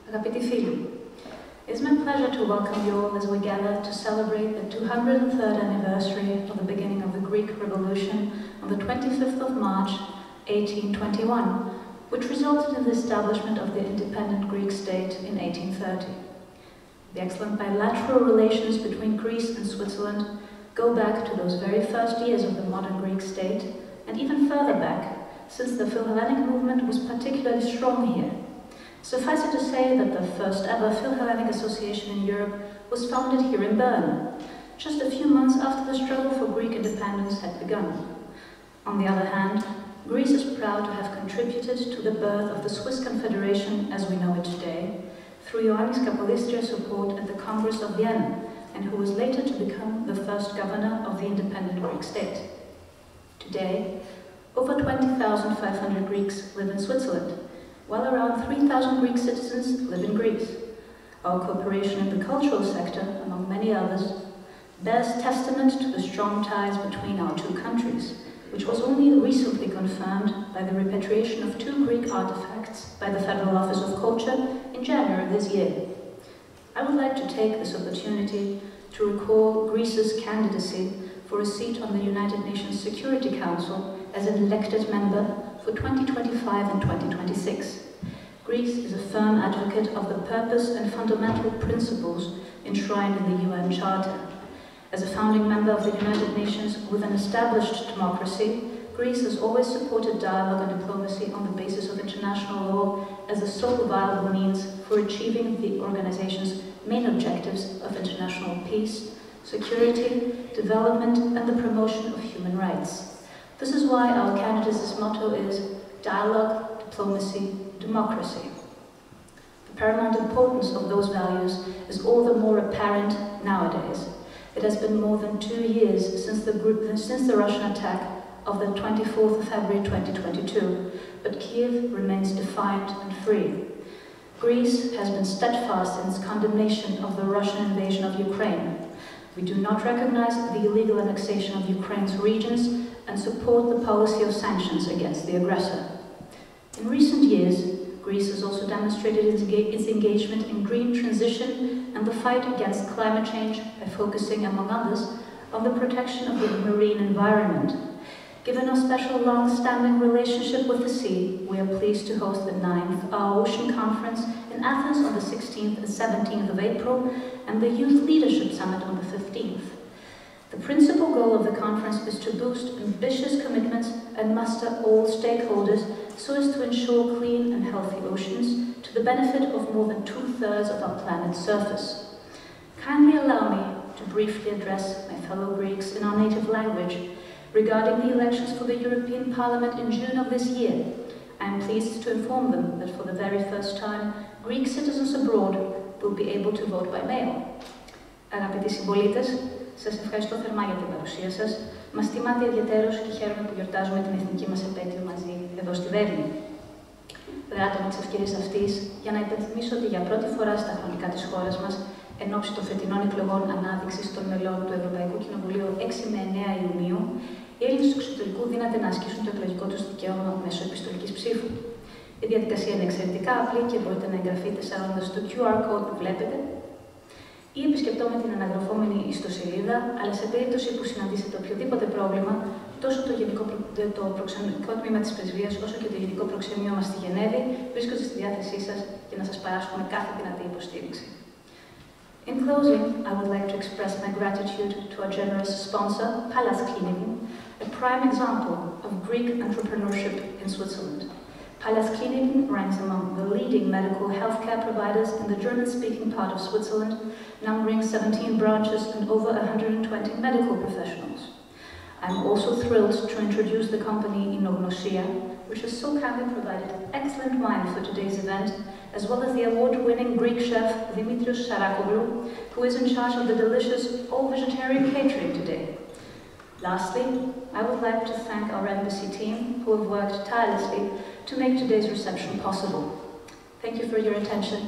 Αγαπητοί φίλοι, it's my pleasure to welcome you all as we gather to celebrate the 203rd anniversary of the beginning of the Greek Revolution on the 25th of March, 1821, which resulted in the establishment of the independent Greek state in 1830. The excellent bilateral relations between Greece and Switzerland go back to those very first years of the modern Greek state, and even further back, since the Philhellenic movement was particularly strong here. Suffice it to say that the first ever Philhellenic association in Europe was founded here in Bern, just a few months after the struggle for Greek independence had begun. On the other hand, Greece is proud to have contributed to the birth of the Swiss Confederation as we know it today, through Ioannis Kapodistrias' support at the Congress of Vienna, and who was later to become the first governor of the independent Greek state. Today, over 20,500 Greeks live in Switzerland, while around 3,000 Greek citizens live in Greece. Our cooperation in the cultural sector, among many others, bears testament to the strong ties between our two countries, which was only recently confirmed by the repatriation of 2 Greek artifacts by the Federal Office of Culture in January this year. I would like to take this opportunity to recall Greece's candidacy for a seat on the United Nations Security Council as an elected member for 2025 and 2026. Greece is a firm advocate of the purpose and fundamental principles enshrined in the UN Charter. As a founding member of the United Nations with an established democracy, Greece has always supported dialogue and diplomacy on the basis of international law as the sole viable means for achieving the organization's main objectives of international peace, security, development, and the promotion of human rights. This is why our candidate's motto is dialogue, diplomacy, democracy. The paramount importance of those values is all the more apparent nowadays. It has been more than 2 years since the Russian attack of the 24th of February 2022, but Kiev remains defiant and free. Greece has been steadfast in its condemnation of the Russian invasion of Ukraine. We do not recognize the illegal annexation of Ukraine's regions and support the policy of sanctions against the aggressor. In recent years, Greece has also demonstrated its engagement in green transition and the fight against climate change by focusing, among others, on the protection of the marine environment. Given our special long-standing relationship with the sea, we are pleased to host the 9th Ocean Conference in Athens on the 16th and 17th of April and the Youth Leadership Summit on the 15th. The principal goal of the conference is to boost ambitious commitments and muster all stakeholders so as to ensure clean and healthy oceans to the benefit of more than 2/3 of our planet's surface. Kindly allow me to briefly address my fellow Greeks in our native language regarding the elections for the European Parliament in June of this year. I am pleased to inform them that for the very first time, Greek citizens abroad will be able to vote by mail. Αγαπητοί συμπολίτες, σας ευχαριστώ θερμά για την παρουσία σας. Μας τιμάται ιδιαιτέρως και χαίρομαι που γιορτάζουμε την εθνική μας επέτειο μαζί εδώ στη Βέρνη. Δράτω με τις ευκαιρίες αυτής για να υπενθυμίσω ότι για πρώτη φορά στα χρονικά της χώρας μας, εν ώψη των φετινών εκλογών ανάδειξης των μελών του Ευρωπαϊκού Κοινοβουλίου 6 με 9 Ιουνίου, οι Έλληνες του εξωτερικού δύναται να ασκήσουν το εκλογικό τους δικαίωμα μέσω επιστολικής ψήφου. Η διαδικασία είναι εξαιρετικά απλή και μπορείτε να εγγραφείτε σέρνοντας το QR code που βλέπετε ή επισκεπτόμενοι την αναγραφόμενη ιστοσελίδα, αλλά σε περίπτωση που συναντήσετε οποιοδήποτε πρόβλημα, τόσο το προξενικό τμήμα της Πρεσβείας όσο και το Γενικό Προξενείο μας στη Γενέβη βρίσκονται στη διάθεσή σας για να σας παράσχουμε κάθε δυνατή υποστήριξη. In closing, I would like to express my gratitude to our generous sponsor, Pallas Kliniken, a prime example of Greek entrepreneurship in Switzerland. Pallas Kliniken ranks among the leading medical healthcare providers in the German-speaking part of Switzerland, numbering 17 branches and over 120 medical professionals. I'm also thrilled to introduce the company Ηνωμένα, which has so kindly provided excellent wine for today's event, as well as the award-winning Greek chef Dimitrios Sarakoglou, who is in charge of the delicious all-vegetarian catering today. Lastly, I would like to thank our embassy team, who have worked tirelessly to make today's reception possible. Thank you for your attention.